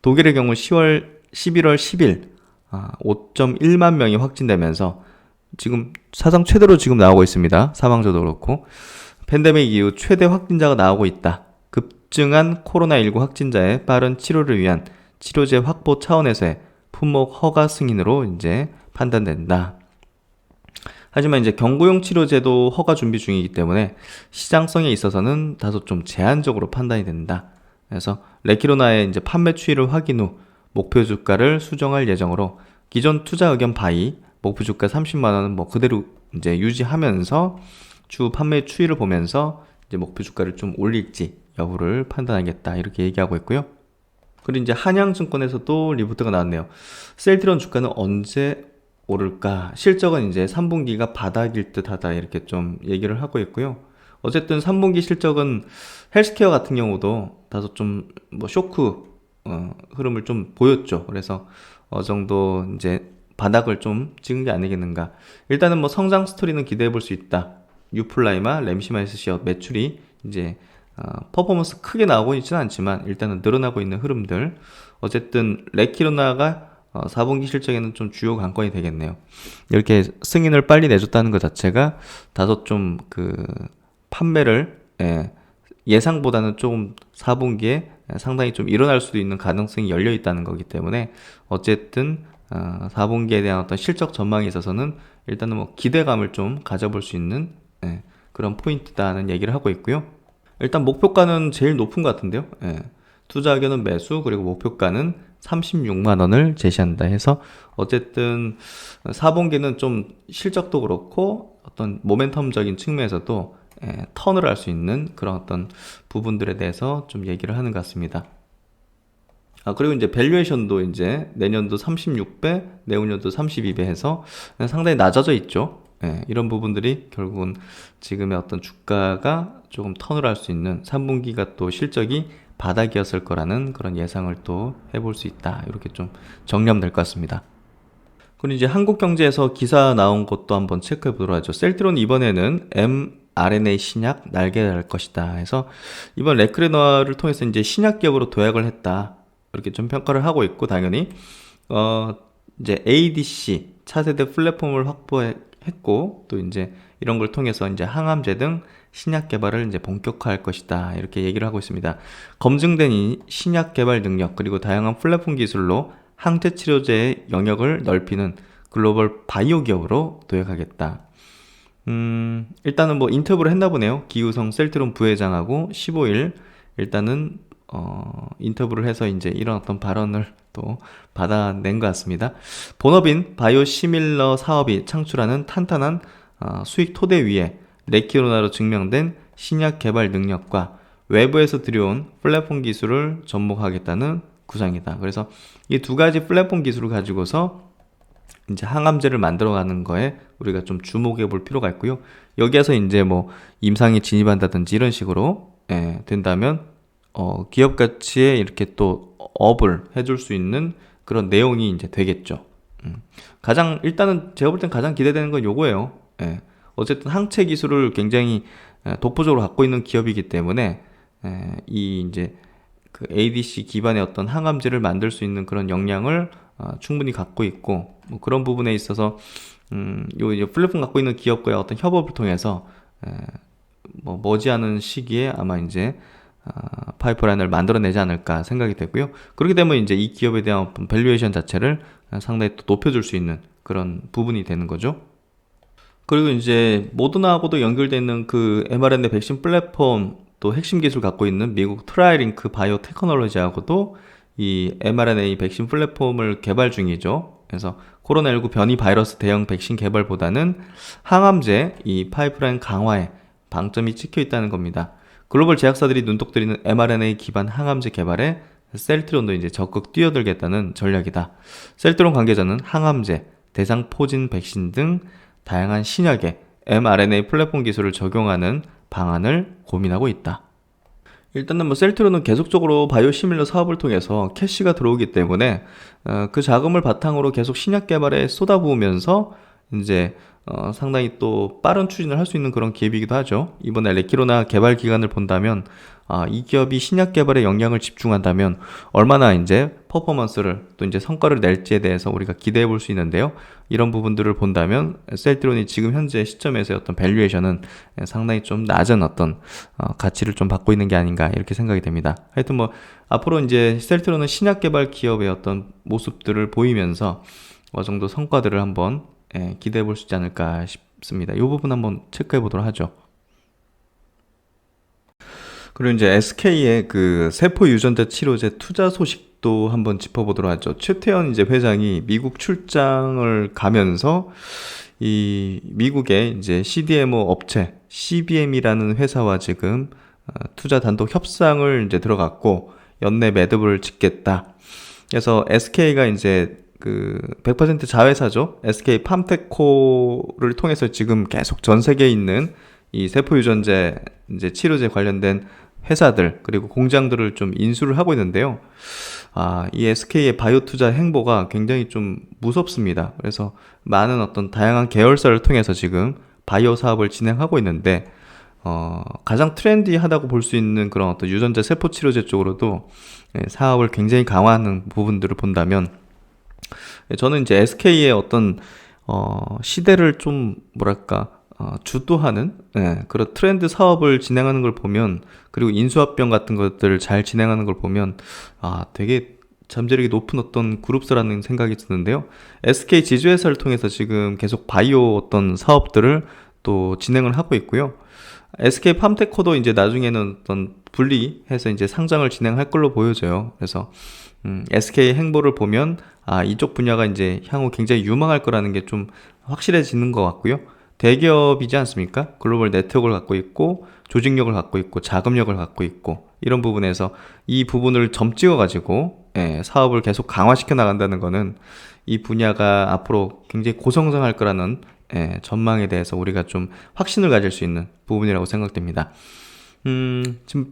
[SPEAKER 1] 독일의 경우 11월 10일 5.1만 명이 확진되면서 지금 사상 최대로 지금 나오고 있습니다. 사망자도 그렇고. 팬데믹 이후 최대 확진자가 나오고 있다. 급증한 코로나19 확진자의 빠른 치료를 위한 치료제 확보 차원에서의 품목 허가 승인으로 이제 판단된다. 하지만 이제 경구용 치료제도 허가 준비 중이기 때문에 시장성에 있어서는 다소 좀 제한적으로 판단이 된다. 그래서 레키로나의 이제 판매 추이를 확인 후 목표 주가를 수정할 예정으로, 기존 투자 의견 바이 목표 주가 30만 원은 뭐 그대로 이제 유지하면서 추후 판매 추이를 보면서 이제 목표 주가를 좀 올릴지 여부를 판단하겠다, 이렇게 얘기하고 있고요. 그리고 이제 한양증권에서도 리포트가 나왔네요. 셀트리온 주가는 언제 오를까? 실적은 이제 3분기가 바닥일 듯 하다, 이렇게 좀 얘기를 하고 있고요. 어쨌든 3분기 실적은 헬스케어 같은 경우도 다소 좀 뭐 쇼크 흐름을 좀 보였죠. 그래서 정도 이제 바닥을 좀 찍은 게 아니겠는가. 일단은 뭐 성장 스토리는 기대해 볼 수 있다. 유플라이마, 램시마이스시어 매출이 이제 퍼포먼스 크게 나오고 있지는 않지만 일단은 늘어나고 있는 흐름들. 어쨌든 레키로나가 4분기 실적에는 좀 주요 관건이 되겠네요. 이렇게 승인을 빨리 내줬다는 것 자체가 다소 좀 판매를 예상보다는 조금 4분기에 상당히 좀 일어날 수도 있는 가능성이 열려 있다는 거기 때문에, 어쨌든 4분기에 대한 어떤 실적 전망에 있어서는 일단은 뭐 기대감을 좀 가져볼 수 있는 그런 포인트다는 얘기를 하고 있고요. 일단 목표가는 제일 높은 것 같은데요. 투자 의견은 매수, 그리고 목표가는 36만 원을 제시한다 해서, 어쨌든 4분기는 좀 실적도 그렇고 어떤 모멘텀적인 측면에서도 턴을 할 수 있는 그런 어떤 부분들에 대해서 좀 얘기를 하는 것 같습니다. 그리고 이제 밸류에이션도 이제 내년도 36배, 내후년도 32배 해서 상당히 낮아져 있죠. 예, 이런 부분들이 결국은 지금의 어떤 주가가 조금 턴을 할 수 있는 3분기가 또 실적이 바닥이었을 거라는 그런 예상을 또 해볼 수 있다. 이렇게 좀 정리하면 될 것 같습니다. 그리고 이제 한국경제에서 기사 나온 것도 한번 체크해 보도록 하죠. 셀트론 이번에는 mRNA 신약 날개 달 것이다 해서 이번 레크레너를 통해서 이제 신약 기업으로 도약을 했다. 이렇게 좀 평가를 하고 있고, 당연히 이제 ADC 차세대 플랫폼을 확보했고, 또 이제 이런 걸 통해서 이제 항암제 등 신약 개발을 이제 본격화할 것이다. 이렇게 얘기를 하고 있습니다. 검증된 이 신약 개발 능력, 그리고 다양한 플랫폼 기술로 항체 치료제의 영역을 넓히는 글로벌 바이오 기업으로 도약하겠다. 일단은 뭐 인터뷰를 했나 보네요. 기우성 셀트론 부회장하고 15일 일단은 인터뷰를 해서 이제 이런 어떤 발언을 또 받아낸 것 같습니다. 본업인 바이오시밀러 사업이 창출하는 탄탄한 수익 토대 위에 레키로나로 증명된 신약 개발 능력과 외부에서 들여온 플랫폼 기술을 접목하겠다는 구상이다. 그래서 이 두 가지 플랫폼 기술을 가지고서 이제 항암제를 만들어가는 거에 우리가 좀 주목해 볼 필요가 있고요. 여기에서 이제 뭐 임상에 진입한다든지 이런 식으로 된다면 기업 가치에 이렇게 또 업을 해줄 수 있는 그런 내용이 이제 되겠죠. 가장 일단은 제가 볼 땐 가장 기대되는 건 요거예요. 어쨌든 항체 기술을 굉장히 독보적으로 갖고 있는 기업이기 때문에 이 이제 그 ADC 기반의 어떤 항암제를 만들 수 있는 그런 역량을 충분히 갖고 있고, 뭐 그런 부분에 있어서 요 이제 플랫폼 갖고 있는 기업과의 어떤 협업을 통해서 뭐 머지않은 시기에 아마 이제 파이프라인을 만들어내지 않을까 생각이 되고요. 그렇게 되면 이제 이 기업에 대한 어떤 밸류에이션 자체를 상당히 또 높여줄 수 있는 그런 부분이 되는 거죠. 그리고 이제 모더나하고도 연결되는 그 mRNA 백신 플랫폼 또 핵심 기술 갖고 있는 미국 트라이링크 바이오 테크놀로지하고도 이 mRNA 백신 플랫폼을 개발 중이죠. 그래서 코로나19 변이 바이러스 대형 백신 개발보다는 항암제 이 파이프라인 강화에 방점이 찍혀 있다는 겁니다. 글로벌 제약사들이 눈독 들이는 mRNA 기반 항암제 개발에 셀트론도 이제 적극 뛰어들겠다는 전략이다. 셀트론 관계자는 항암제, 대상포진 백신 등 다양한 신약에 mRNA 플랫폼 기술을 적용하는 방안을 고민하고 있다. 일단은 뭐 셀트론은 계속적으로 바이오시밀러 사업을 통해서 캐시가 들어오기 때문에 그 자금을 바탕으로 계속 신약 개발에 쏟아부으면서 이제 상당히 또 빠른 추진을 할 수 있는 그런 기업이기도 하죠. 이번에 레키로나 개발 기간을 본다면 이 기업이 신약 개발에 역량을 집중한다면 얼마나 이제 퍼포먼스를 또 이제 성과를 낼지에 대해서 우리가 기대해 볼 수 있는데요. 이런 부분들을 본다면 셀트론이 지금 현재 시점에서의 어떤 밸류에이션은 상당히 좀 낮은 어떤 가치를 좀 받고 있는 게 아닌가 이렇게 생각이 됩니다. 하여튼 뭐 앞으로 이제 셀트론은 신약 개발 기업의 어떤 모습들을 보이면서 어느 정도 성과들을 한번 기대해 볼 수 있지 않을까 싶습니다. 이 부분 한번 체크해 보도록 하죠. 그리고 이제 SK의 그 세포 유전자 치료제 투자 소식도 한번 짚어보도록 하죠. 최태원 이제 회장이 미국 출장을 가면서 이 미국의 이제 CDMO 업체 CBM이라는 회사와 지금 투자 단독 협상을 이제 들어갔고 연내 매듭을 짓겠다. 그래서 SK가 이제 그 100% 자회사죠. SK 팜테코를 통해서 지금 계속 전 세계에 있는 이 세포 유전자 이제 치료제 관련된 회사들 그리고 공장들을 좀 인수를 하고 있는데요. 이 SK의 바이오 투자 행보가 굉장히 좀 무섭습니다. 그래서 많은 어떤 다양한 계열사를 통해서 지금 바이오 사업을 진행하고 있는데 가장 트렌디하다고 볼 수 있는 그런 어떤 유전자 세포 치료제 쪽으로도 사업을 굉장히 강화하는 부분들을 본다면 저는 이제 SK의 어떤 시대를 좀 뭐랄까 주도하는 그런 트렌드 사업을 진행하는 걸 보면 그리고 인수합병 같은 것들을 잘 진행하는 걸 보면 되게 잠재력이 높은 어떤 그룹사라는 생각이 드는데요. SK 지주회사를 통해서 지금 계속 바이오 어떤 사업들을 또 진행을 하고 있고요. SK 팜테코도 이제 나중에는 어떤 분리해서 이제 상장을 진행할 걸로 보여져요. 그래서 SK 행보를 보면 이쪽 분야가 이제 향후 굉장히 유망할 거라는 게 좀 확실해지는 것 같고요. 대기업이지 않습니까? 글로벌 네트워크를 갖고 있고 조직력을 갖고 있고 자금력을 갖고 있고 이런 부분에서 이 부분을 점 찍어 가지고 사업을 계속 강화시켜 나간다는 거는 이 분야가 앞으로 굉장히 고성장할 거라는 전망에 대해서 우리가 좀 확신을 가질 수 있는 부분이라고 생각됩니다. 지금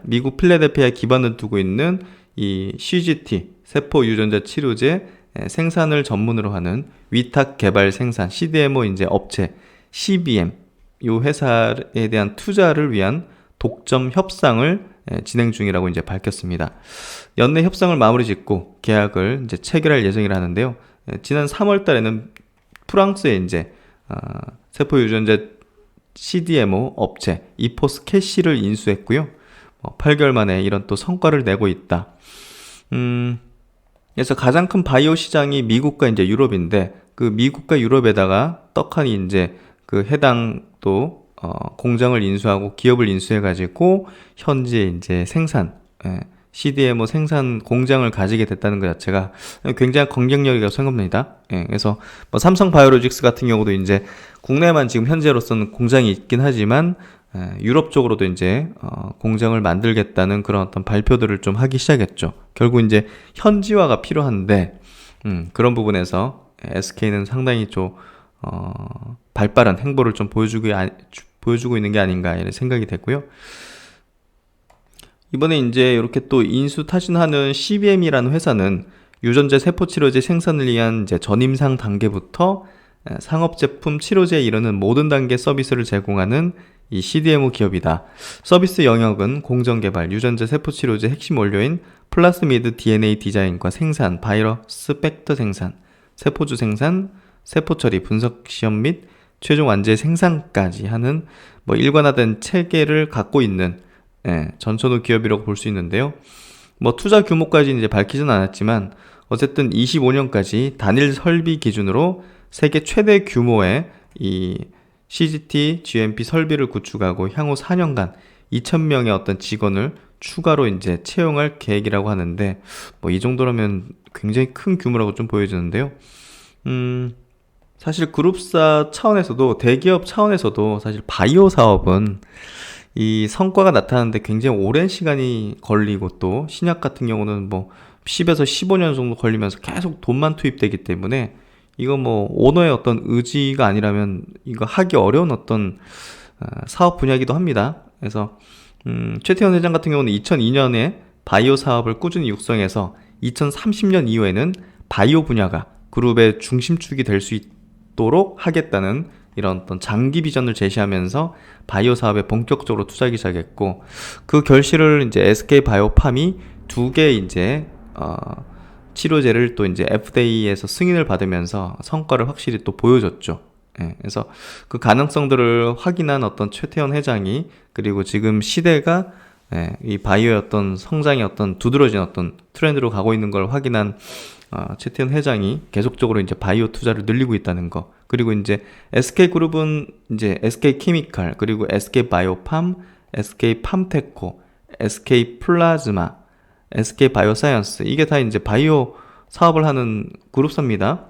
[SPEAKER 1] 미국 필라델피아에 기반을 두고 있는 이 CGT, 세포 유전자 치료제 생산을 전문으로 하는 위탁 개발 생산 CDMO 이제 업체 CBM 이 회사에 대한 투자를 위한 독점 협상을 진행 중이라고 이제 밝혔습니다. 연내 협상을 마무리 짓고 계약을 이제 체결할 예정이라 하는데요. 지난 3월 달에는 프랑스에 이제 세포 유전자 CDMO 업체 이포스 캐시를 인수했고요. 8개월 만에 이런 또 성과를 내고 있다. 그래서 가장 큰 바이오 시장이 미국과 이제 유럽인데 그 미국과 유럽에다가 떡하니 이제 그 해당 또 공장을 인수하고 기업을 인수해가지고 현재 이제 CDMO 생산 공장을 가지게 됐다는 것 자체가 굉장히 긍정적이라고 생각합니다. 그래서 뭐 삼성 바이오로직스 같은 경우도 이제 국내만 지금 현재로서는 공장이 있긴 하지만 유럽 쪽으로도 이제 공장을 만들겠다는 그런 어떤 발표들을 좀 하기 시작했죠. 결국 이제 현지화가 필요한데 그런 부분에서 SK는 상당히 좀 발빠른 행보를 좀 보여주고 있는 게 아닌가 이런 생각이 됐고요. 이번에 이제 이렇게 또 인수 타진하는 CBM이라는 회사는 유전자 세포 치료제 생산을 위한 이제 전임상 단계부터 상업 제품 치료제에 이르는 모든 단계 서비스를 제공하는 이 CDMO 기업이다. 서비스 영역은 공정 개발, 유전자 세포 치료제 핵심 원료인 플라스미드 DNA 디자인과 생산, 바이러스 벡터 생산, 세포주 생산, 세포 처리, 분석 시험 및 최종 완제 생산까지 하는 뭐 일관화된 체계를 갖고 있는 전천후 기업이라고 볼 수 있는데요. 뭐 투자 규모까지는 이제 밝히진 않았지만 어쨌든 25년까지 단일 설비 기준으로 세계 최대 규모의 이 CGT GMP 설비를 구축하고 향후 4년간 2,000명의 어떤 직원을 추가로 이제 채용할 계획이라고 하는데 뭐 이 정도라면 굉장히 큰 규모라고 좀 보여지는데요. 사실 그룹사 차원에서도 대기업 차원에서도 사실 바이오 사업은 이 성과가 나타나는데 굉장히 오랜 시간이 걸리고 또 신약 같은 경우는 뭐 10에서 15년 정도 걸리면서 계속 돈만 투입되기 때문에 이거 뭐 오너의 어떤 의지가 아니라면 이거 하기 어려운 어떤 사업 분야이기도 합니다. 그래서 최태원 회장 같은 경우는 2002년에 바이오 사업을 꾸준히 육성해서 2030년 이후에는 바이오 분야가 그룹의 중심축이 될 수 있도록 하겠다는 이런 어떤 장기 비전을 제시하면서 바이오 사업에 본격적으로 투자하기 시작했고 그 결실을 이제 SK 바이오팜이 2개 이제 치료제를 또 이제 FDA에서 승인을 받으면서 성과를 확실히 또 보여줬죠. 그래서 그 가능성들을 확인한 어떤 최태원 회장이 그리고 지금 시대가 이 바이오의 어떤 성장의 어떤 두드러진 어떤 트렌드로 가고 있는 걸 확인한 최태원 회장이 계속적으로 이제 바이오 투자를 늘리고 있다는 거. 그리고 이제 SK그룹은 이제 SK케미칼, 그리고 SK바이오팜, SK팜테코, SK플라즈마, SK바이오사이언스. 이게 다 이제 바이오 사업을 하는 그룹사입니다.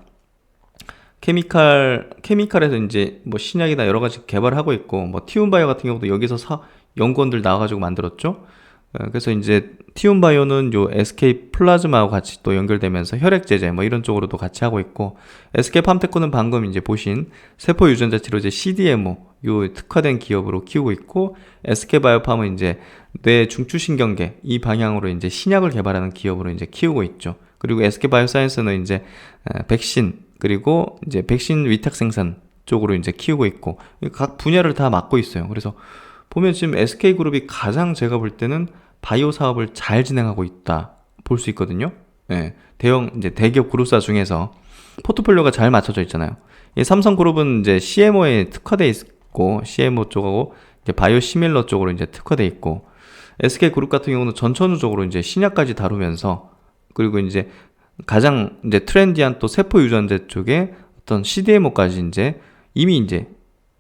[SPEAKER 1] 케미칼에서 이제 뭐 신약이나 여러 가지 개발을 하고 있고, 뭐 티움바이오 같은 경우도 여기서 연구원들 나와가지고 만들었죠. 그래서 이제 티움바이오는 요 SK 플라즈마하고 같이 또 연결되면서 혈액제제 뭐 이런 쪽으로도 같이 하고 있고, SK 팜테코는 방금 이제 보신 세포 유전자 치료제 CDMO 요 특화된 기업으로 키우고 있고, SK 바이오팜은 이제 뇌 중추신경계 이 방향으로 이제 신약을 개발하는 기업으로 이제 키우고 있죠. 그리고 SK 바이오사이언스는 이제 백신 그리고 이제 백신 위탁 생산 쪽으로 이제 키우고 있고, 각 분야를 다 맡고 있어요. 그래서 보면 지금 SK그룹이 가장 제가 볼 때는 바이오 사업을 잘 진행하고 있다 볼 수 있거든요. 이제 대기업 그룹사 중에서 포트폴리오가 잘 맞춰져 있잖아요. 삼성그룹은 이제 CMO에 특화돼 있고, CMO 쪽하고 이제 바이오 시밀러 쪽으로 이제 특화돼 있고, SK그룹 같은 경우는 전천후 쪽으로 이제 신약까지 다루면서, 그리고 이제 가장 이제 트렌디한 또 세포 유전자 쪽에 어떤 CDMO까지 이제 이미 이제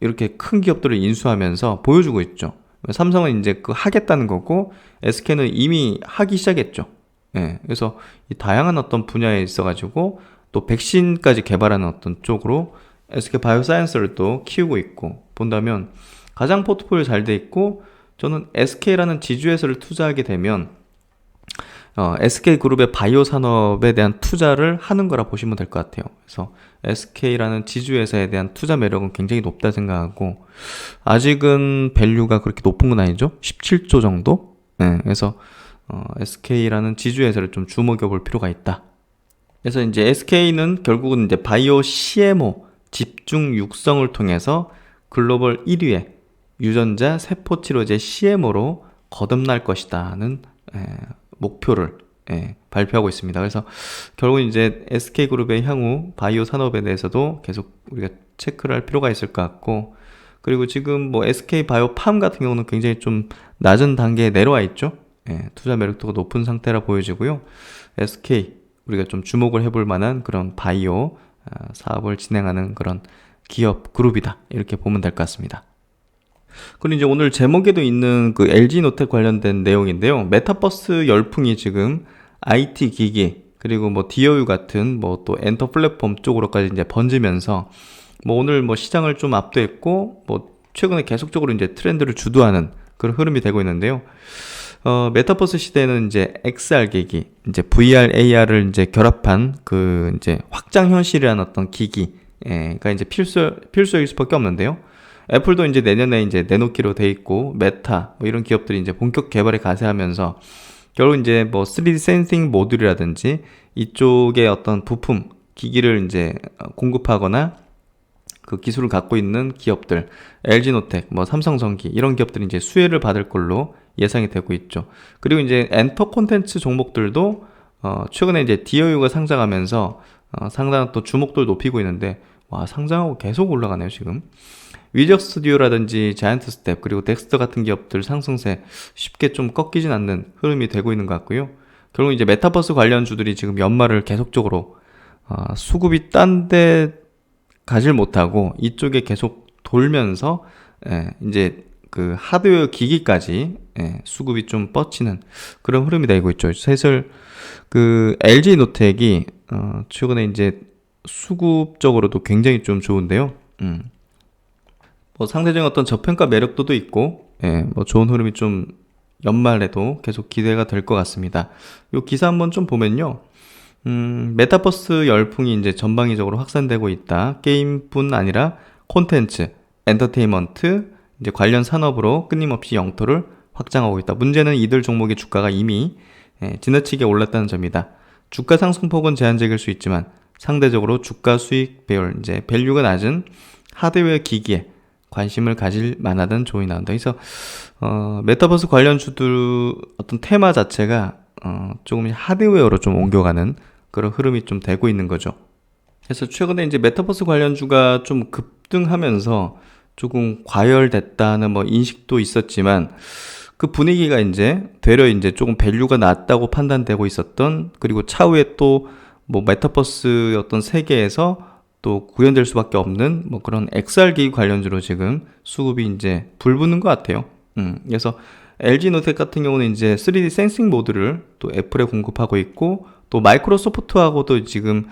[SPEAKER 1] 이렇게 큰 기업들을 인수하면서 보여주고 있죠. 삼성은 이제 그 하겠다는 거고, SK는 이미 하기 시작했죠. 그래서 이 다양한 어떤 분야에 있어가지고 또 백신까지 개발하는 어떤 쪽으로 SK 바이오사이언스를 또 키우고 있고, 본다면 가장 포트폴리오 잘 돼 있고, 저는 SK라는 지주회사를 투자하게 되면 SK그룹의 바이오 산업에 대한 투자를 하는 거라 보시면 될 것 같아요. 그래서 SK라는 지주회사에 대한 투자 매력은 굉장히 높다 생각하고, 아직은 밸류가 그렇게 높은 건 아니죠. 17조 정도? 네, 그래서 SK라는 지주회사를 좀 주목해 볼 필요가 있다. 그래서 이제 SK는 결국은 이제 바이오 CMO 집중 육성을 통해서 글로벌 1위의 유전자 세포 치료제 CMO로 거듭날 것이다는 목표를 발표하고 있습니다. 그래서 결국 이제 SK그룹의 향후 바이오 산업에 대해서도 계속 우리가 체크를 할 필요가 있을 것 같고, 그리고 지금 뭐 SK바이오팜 같은 경우는 굉장히 좀 낮은 단계에 내려와 있죠. 투자 매력도가 높은 상태라 보여지고요. SK 우리가 좀 주목을 해볼 만한 그런 바이오 사업을 진행하는 그런 기업 그룹이다, 이렇게 보면 될 것 같습니다. 그리고 이제 오늘 제목에도 있는 그 LG노텍 관련된 내용인데요. 메타버스 열풍이 지금 IT 기기 그리고 뭐 DOU 같은 뭐 또 엔터 플랫폼 쪽으로까지 이제 번지면서 뭐 오늘 뭐 시장을 좀 압도했고, 뭐 최근에 계속적으로 이제 트렌드를 주도하는 그런 흐름이 되고 있는데요. 메타버스 시대는 이제 XR 기기, 이제 VR, AR을 이제 결합한 그 이제 확장 현실이라는 어떤 기기가 이제 필수일 수밖에 없는데요. 애플도 이제 내년에 이제 내놓기로 돼 있고, 메타 뭐 이런 기업들이 이제 본격 개발에 가세하면서 결국 이제 뭐 3D 센싱 모듈이라든지 이쪽에 어떤 부품 기기를 이제 공급하거나 그 기술을 갖고 있는 기업들, LG노텍, 뭐 삼성전기 이런 기업들이 이제 수혜를 받을 걸로 예상이 되고 있죠. 그리고 이제 엔터 콘텐츠 종목들도 최근에 이제 DOU가 상장하면서 상당한 또 주목도를 높이고 있는데, 와, 상장하고 계속 올라가네요 지금. 위적 스튜디오라든지 자이언트 스텝 그리고 덱스터 같은 기업들 상승세 쉽게 좀 꺾이진 않는 흐름이 되고 있는 것 같고요. 결국 이제 메타버스 관련주들이 지금 연말을 계속적으로 수급이 딴 데 가질 못하고 이쪽에 계속 돌면서 이제 그 하드웨어 기기까지 수급이 좀 뻗치는 그런 흐름이 되고 있죠. 사실 그 LG노텍이 최근에 이제 수급적으로도 굉장히 좀 좋은데요. 뭐 상대적인 어떤 저평가 매력도도 있고, 뭐 좋은 흐름이 좀 연말에도 계속 기대가 될 것 같습니다. 요 기사 한번 좀 보면요. 메타버스 열풍이 이제 전방위적으로 확산되고 있다. 게임뿐 아니라 콘텐츠, 엔터테인먼트, 이제 관련 산업으로 끊임없이 영토를 확장하고 있다. 문제는 이들 종목의 주가가 이미 지나치게 올랐다는 점이다. 주가 상승폭은 제한적일 수 있지만 상대적으로 주가 수익 배열, 이제 밸류가 낮은 하드웨어 기기에 관심을 가질 만하다는 조언이 나온다. 그래서 메타버스 관련주들 어떤 테마 자체가 조금 하드웨어로 좀 옮겨가는 그런 흐름이 좀 되고 있는 거죠. 그래서 최근에 이제 메타버스 관련주가 좀 급등하면서 조금 과열됐다는 뭐 인식도 있었지만, 그 분위기가 이제 되려 이제 조금 밸류가 낮다고 판단되고 있었던, 그리고 차후에 또 뭐 메타버스 어떤 세계에서 또 구현될 수밖에 없는 뭐 그런 XR 기기 관련주로 지금 수급이 이제 불붙는 것 같아요. 그래서 LG노텍 같은 경우는 이제 3D 센싱 모듈을 또 애플에 공급하고 있고, 또 마이크로소프트하고도 지금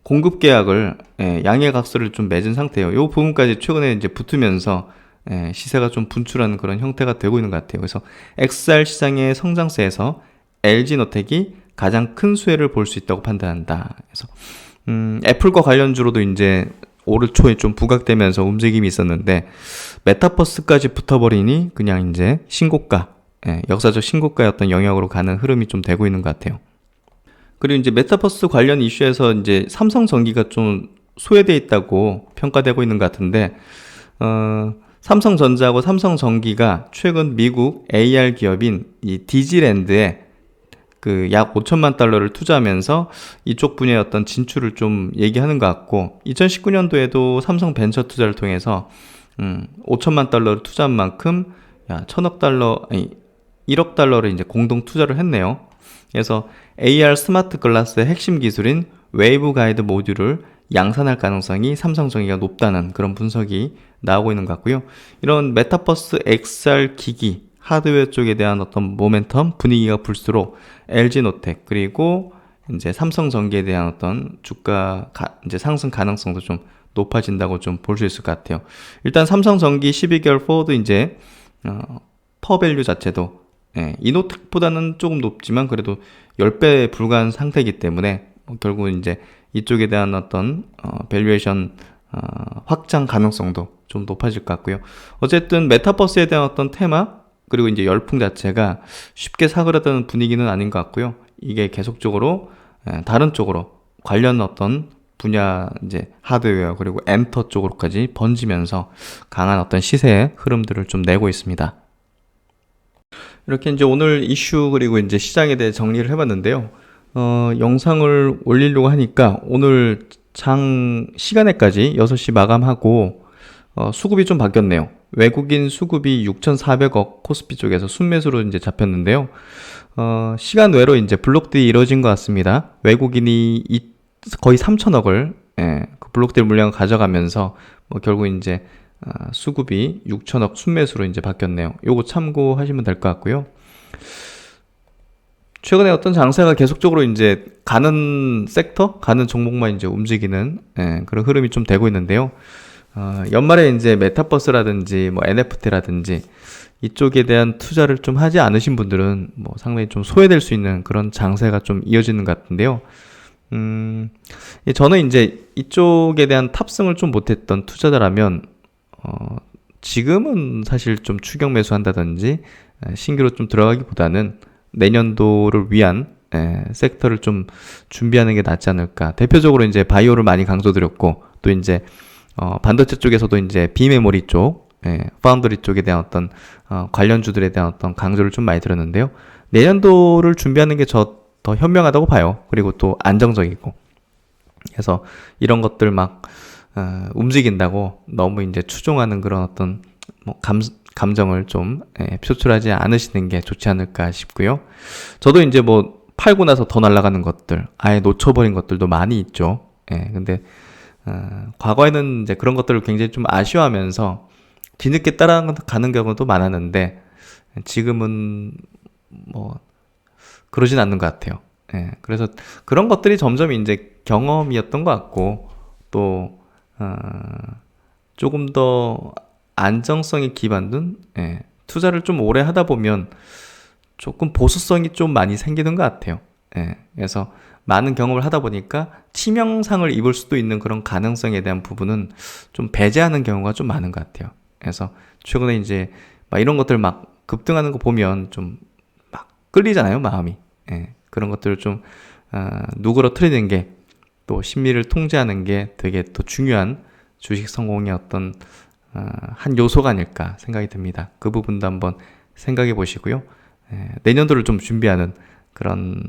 [SPEAKER 1] 공급 계약을 양해각서를 좀 맺은 상태예요. 이 부분까지 최근에 이제 붙으면서 시세가 좀 분출하는 그런 형태가 되고 있는 것 같아요. 그래서 XR 시장의 성장세에서 LG노텍이 가장 큰 수혜를 볼 수 있다고 판단한다. 그래서 애플과 관련주로도 이제 올 초에 좀 부각되면서 움직임이 있었는데, 메타버스까지 붙어버리니 그냥 이제 신고가, 역사적 신고가의 어떤 영역으로 가는 흐름이 좀 되고 있는 것 같아요. 그리고 이제 메타버스 관련 이슈에서 이제 삼성전기가 좀 소외되어 있다고 평가되고 있는 것 같은데, 삼성전자하고 삼성전기가 최근 미국 AR 기업인 이 디지랜드에 그 약 5천만 달러를 투자하면서 이쪽 분야의 어떤 진출을 좀 얘기하는 것 같고, 2019년도에도 삼성 벤처 투자를 통해서 5천만 달러를 투자한 만큼 1,000억 달러, 아니 1억 달러를 이제 공동 투자를 했네요. 그래서 AR 스마트 글라스의 핵심 기술인 웨이브 가이드 모듈을 양산할 가능성이 삼성전기가 높다는 그런 분석이 나오고 있는 것 같고요. 이런 메타버스 XR 기기 하드웨어 쪽에 대한 어떤 모멘텀 분위기가 불수록 LG노텍 그리고 이제 삼성전기에 대한 어떤 주가 이제 상승 가능성도 좀 높아진다고 좀 볼 수 있을 것 같아요. 일단 삼성전기 12개월 포워드 이제 퍼밸류 자체도 이노텍보다는 조금 높지만 그래도 10배 불과한 상태이기 때문에 결국은 이제 이쪽에 대한 어떤 밸류에이션 확장 가능성도 좀 높아질 것 같고요. 어쨌든 메타버스에 대한 어떤 테마 그리고 이제 열풍 자체가 쉽게 사그라드는 분위기는 아닌 것 같고요. 이게 계속적으로 다른 쪽으로 관련 어떤 분야 이제 하드웨어 그리고 엔터 쪽으로까지 번지면서 강한 어떤 시세의 흐름들을 좀 내고 있습니다. 이렇게 이제 오늘 이슈 그리고 이제 시장에 대해 정리를 해봤는데요. 영상을 올리려고 하니까 오늘 장 시간에까지 6시 마감하고 수급이 좀 바뀌었네요. 외국인 수급이 6,400억 코스피 쪽에서 순매수로 이제 잡혔는데요. 시간 외로 이제 블록딜이 이루어진 것 같습니다. 외국인이 거의 3,000억을 그 블록딜 물량을 가져가면서 결국 이제 수급이 6천억 순매수로 이제 바뀌었네요. 요거 참고하시면 될 것 같고요. 최근에 어떤 장세가 계속적으로 이제 가는 섹터, 가는 종목만 이제 움직이는 그런 흐름이 좀 되고 있는데요. 연말에 이제 메타버스라든지 뭐 NFT라든지 이쪽에 대한 투자를 좀 하지 않으신 분들은 뭐 상당히 좀 소외될 수 있는 그런 장세가 좀 이어지는 것 같은데요. 저는 이제 이쪽에 대한 탑승을 좀 못했던 투자자라면 지금은 사실 좀 추격 매수한다든지 신규로 좀 들어가기보다는 내년도를 위한 섹터를 좀 준비하는 게 낫지 않을까. 대표적으로 이제 바이오를 많이 강조드렸고 또 이제 반도체 쪽에서도 이제 비메모리 쪽, 파운드리 쪽에 대한 어떤 관련주들에 대한 어떤 강조를 좀 많이 드렸는데요. 내년도를 준비하는 게 더 현명하다고 봐요. 그리고 또 안정적이고. 그래서 이런 것들 막 움직인다고 너무 이제 추종하는 그런 어떤 뭐 감정을 좀 표출하지 않으시는 게 좋지 않을까 싶고요. 저도 이제 뭐 팔고 나서 더 날아가는 것들, 아예 놓쳐버린 것들도 많이 있죠. 근데 과거에는 이제 그런 것들을 굉장히 좀 아쉬워하면서 뒤늦게 따라가는 경우도 많았는데 지금은 뭐 그러진 않는 것 같아요. 그래서 그런 것들이 점점 이제 경험이었던 것 같고 또 조금 더 안정성에 기반된 투자를 좀 오래 하다 보면 조금 보수성이 좀 많이 생기는 것 같아요. 그래서 많은 경험을 하다 보니까 치명상을 입을 수도 있는 그런 가능성에 대한 부분은 좀 배제하는 경우가 좀 많은 것 같아요. 그래서 최근에 이제 막 이런 것들 막 급등하는 거 보면 좀 막 끌리잖아요, 마음이. 그런 것들을 좀 누그러뜨리는 게 또 심리를 통제하는 게 되게 또 중요한 주식 성공의 어떤 한 요소가 아닐까 생각이 듭니다. 그 부분도 한번 생각해 보시고요. 내년도를 좀 준비하는 그런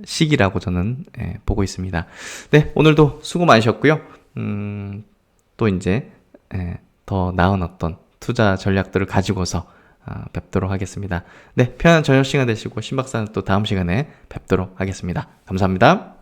[SPEAKER 1] 시기라고 저는 보고 있습니다. 네, 오늘도 수고 많으셨고요. 또 이제 더 나은 어떤 투자 전략들을 가지고서 뵙도록 하겠습니다. 네, 편안한 저녁 시간 되시고 신박사는 또 다음 시간에 뵙도록 하겠습니다. 감사합니다.